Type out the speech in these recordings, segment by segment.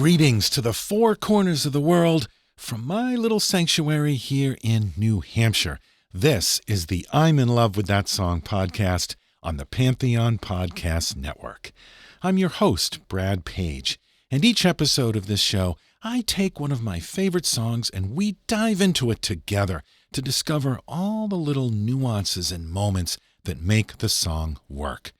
greetings to the four corners of the world from my little sanctuary here in New Hampshire. This is the I'm in Love with That Song podcast on the Pantheon Podcast Network. I'm your host, Brad Page, and each episode of this show, I take one of my favorite songs and we dive into it together to discover all the little nuances and moments that make the song work.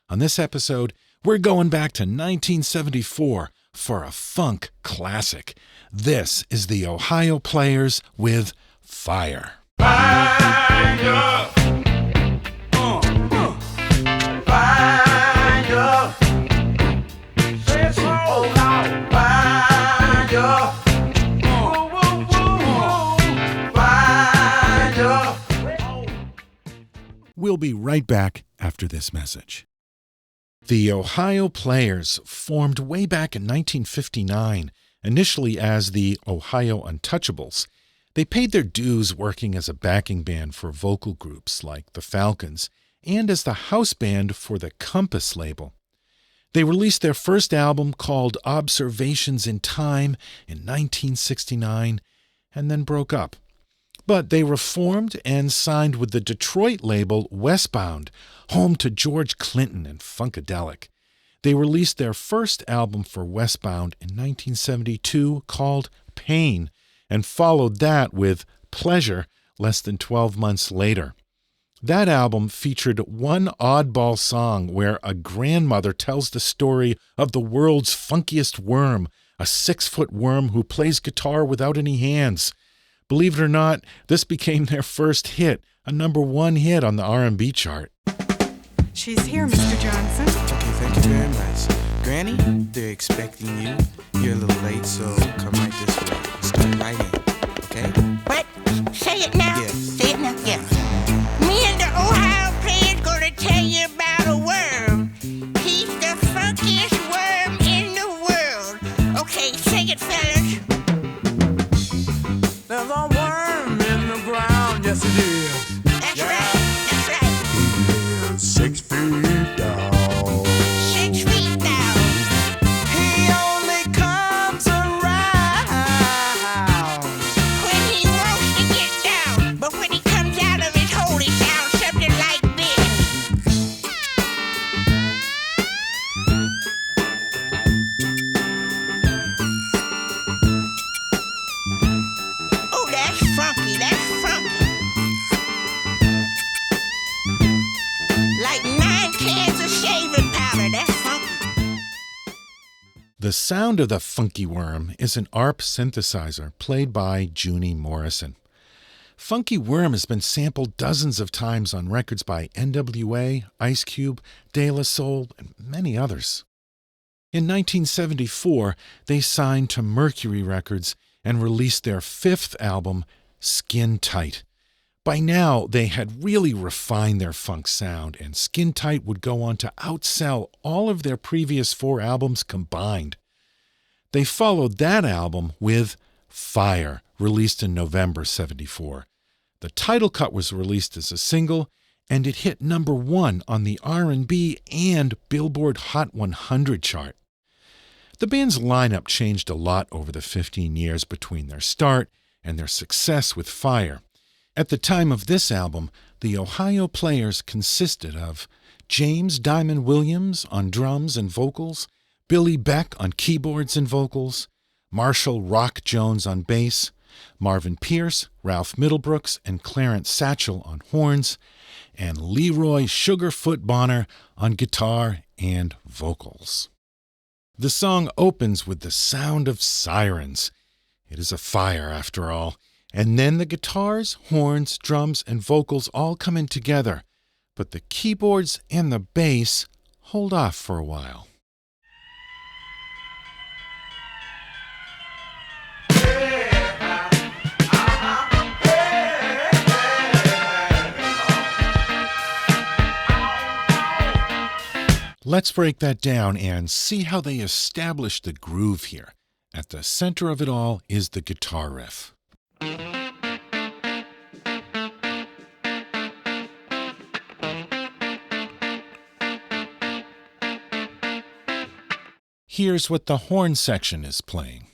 On this episode, we're going back to 1974 for a funk classic. This is the Ohio Players with Fire. Fire! Fire! Say it so loud. Fire! Fire! We'll be right back after this message. The Ohio Players formed way back in 1959, initially as the Ohio Untouchables. They paid their dues working as a backing band for vocal groups like the Falcons and as the house band for the Compass label. They released their first album called Observations in Time in 1969 and then broke up. But they reformed and signed with the Detroit label Westbound, home to George Clinton and Funkadelic. They released their first album for Westbound in 1972 called Pain, and followed that with Pleasure less than 12 months later. That album featured one oddball song where a grandmother tells the story of the world's funkiest worm, a 6-foot worm who plays guitar without any hands. Believe it or not, this became their first hit, a number one hit on the R&B chart. She's here, Mr. Johnson. Okay, thank you very much. Granny, they're expecting you. You're a little late, so come right this way. Start right in, okay? What? Say it now? Yes. Say it now? Yes. Me and the Ohio Players gonna tell you about a worm. He's the funkiest worm in the world. Okay, sing it, fellas. There's a worm in the ground, yes it is. That's right, that's right. He is 6 feet down. 6 feet down. He only comes around When he wants to get down, but when he comes out of his hole, he sounds something like this. Oh, that's funky, that's funky. Like 9 cans of shaving powder, that's funky. The sound of the funky worm is an ARP synthesizer played by Junie Morrison. Funky Worm has been sampled dozens of times on records by NWA, Ice Cube, De La Soul, and many others. In 1974, they signed to Mercury Records and released their 5th album, Skin Tight. By now, they had really refined their funk sound, and Skin Tight would go on to outsell all of their previous 4 albums combined. They followed that album with Fire, released in November '74. The title cut was released as a single, and it hit number 1 on the R&B and Billboard Hot 100 chart. The band's lineup changed a lot over the 15 years between their start and their success with Fire. At the time of this album, the Ohio Players consisted of James Diamond Williams on drums and vocals, Billy Beck on keyboards and vocals, Marshall Rock Jones on bass, Marvin Pierce, Ralph Middlebrooks, and Clarence Satchel on horns, and Leroy Sugarfoot Bonner on guitar and vocals. The song opens with the sound of sirens. It is a fire, after all. And then the guitars, horns, drums, and vocals all come in together, but the keyboards and the bass hold off for a while. Let's break that down and see how they establish the groove here. At the center of it all is the guitar riff. Here's what the horn section is playing.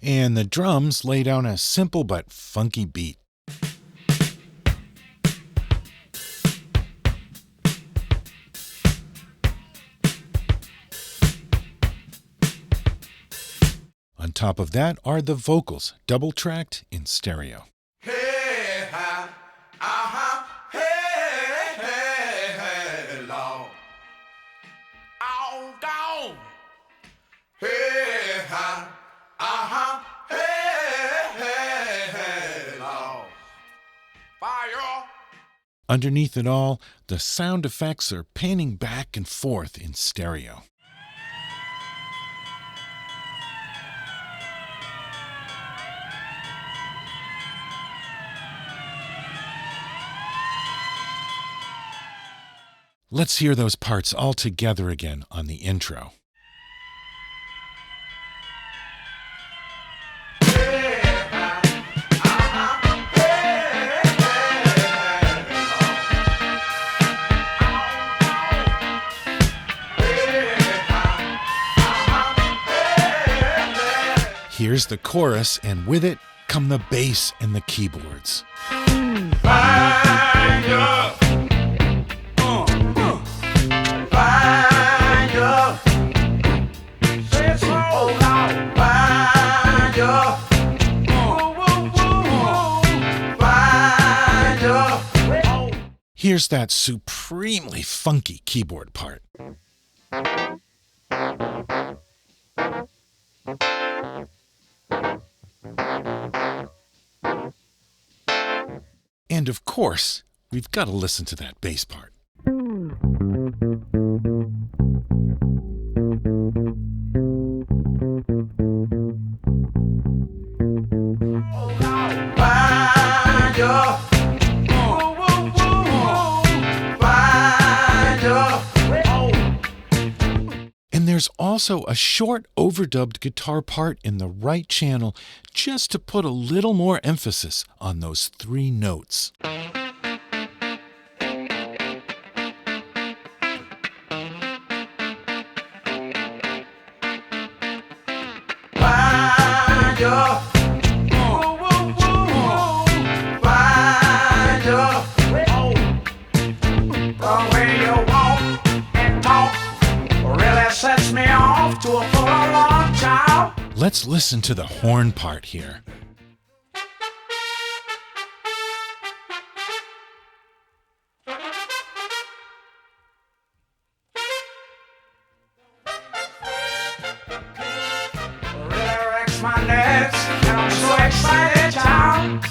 And the drums lay down a simple but funky beat. On top of that are the vocals, double-tracked in stereo. Hey, ha, uh-huh, hey, hey, hey, Lord. Oh, gone. Hey, ha, uh-huh, hey, hey, hey, Lord. Fire. Underneath it all, the sound effects are panning back and forth in stereo. Let's hear those parts all together again on the intro. Here's the chorus, and with it come the bass and the keyboards. Fire. Fire. Say it so loud. Fire. Fire. Here's that supremely funky keyboard part. And of course, we've got to listen to that bass part. And there's also a short overdubbed guitar part in the right channel just to put a little more emphasis on those three notes. Sets me off to a full long child. Let's listen to the horn part here. Really wrecks my nerves, and I'm so excited, child.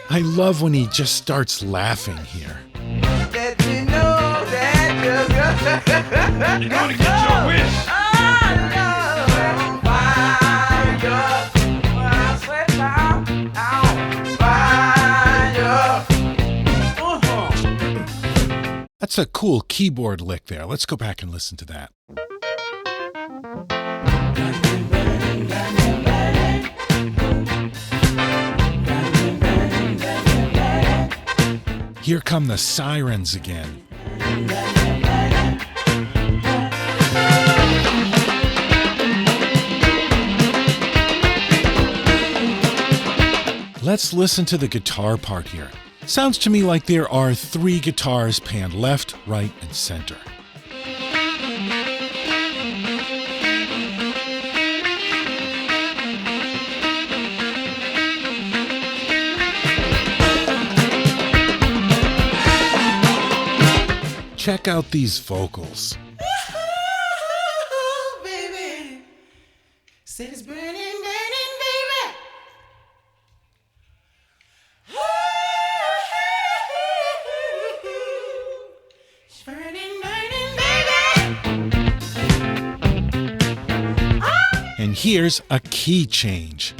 I love when he just starts laughing here. Let me know that you're gonna get your wish. That's a cool keyboard lick there. Let's go back and listen to that. Here come the sirens again. Let's listen to the guitar part here. Sounds to me like there are 3 guitars panned left, right, and center. Check out these vocals. Baby, said it's burning, burning, baby. It's burning, burning, baby. And here's a key change.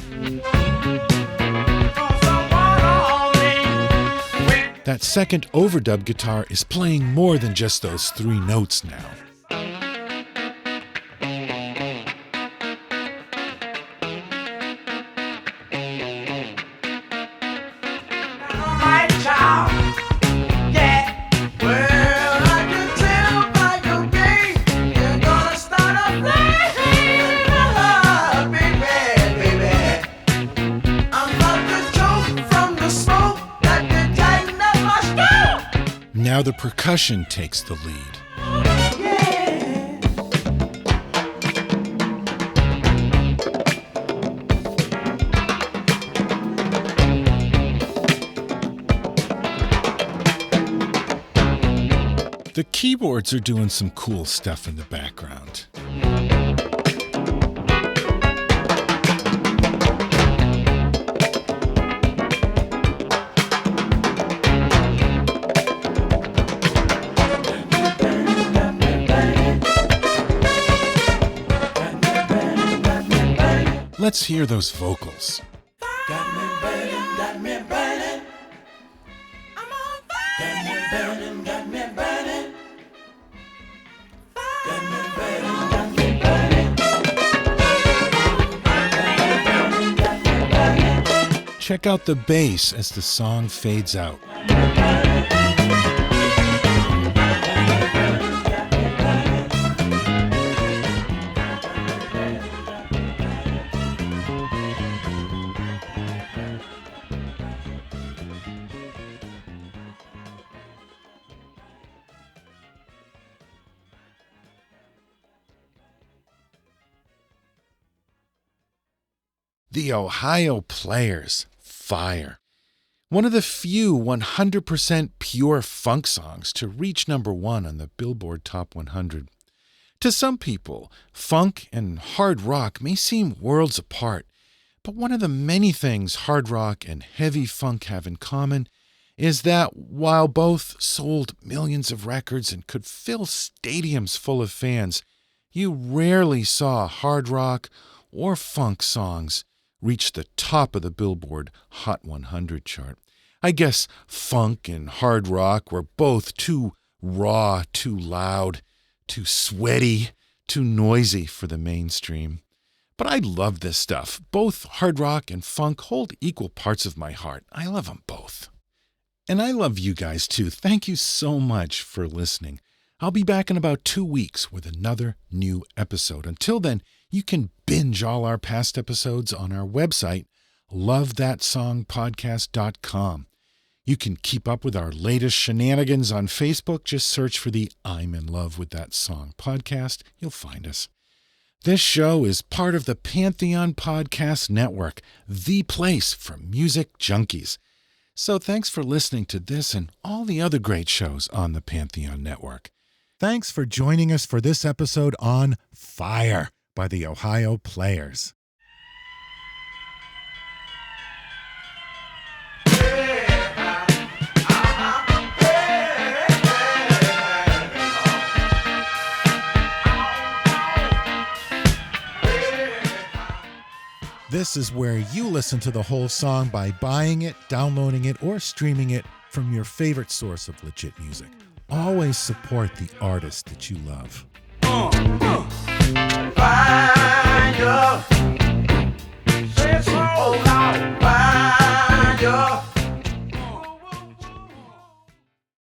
That second overdub guitar is playing more than just those 3 notes now. Now the percussion takes the lead. The keyboards are doing some cool stuff in the background. Let's hear those vocals. Got me burning. I'm on fire. Got me burning. Got me burning. Check out the bass as the song fades out. The Ohio Players, Fire. One of the few 100% pure funk songs to reach number 1 on the Billboard Top 100. To some people, funk and hard rock may seem worlds apart, but one of the many things hard rock and heavy funk have in common is that while both sold millions of records and could fill stadiums full of fans, you rarely saw hard rock or funk songs reach the top of the Billboard Hot 100 chart. I guess funk and hard rock were both too raw, too loud, too sweaty, too noisy for the mainstream. But I love this stuff. Both hard rock and funk hold equal parts of my heart. I love them both. And I love you guys too. Thank you so much for listening. I'll be back in about 2 weeks with another new episode. Until then, you can binge all our past episodes on our website, lovethatsongpodcast.com. You can keep up with our latest shenanigans on Facebook. Just search for the I'm in Love with That Song podcast. You'll find us. This show is part of the Pantheon Podcast Network, the place for music junkies. So thanks for listening to this and all the other great shows on the Pantheon Network. Thanks for joining us for this episode on Fire by the Ohio Players. This is where you listen to the whole song by buying it, downloading it, or streaming it from your favorite source of legit music. Always support the artist that you love. Fire.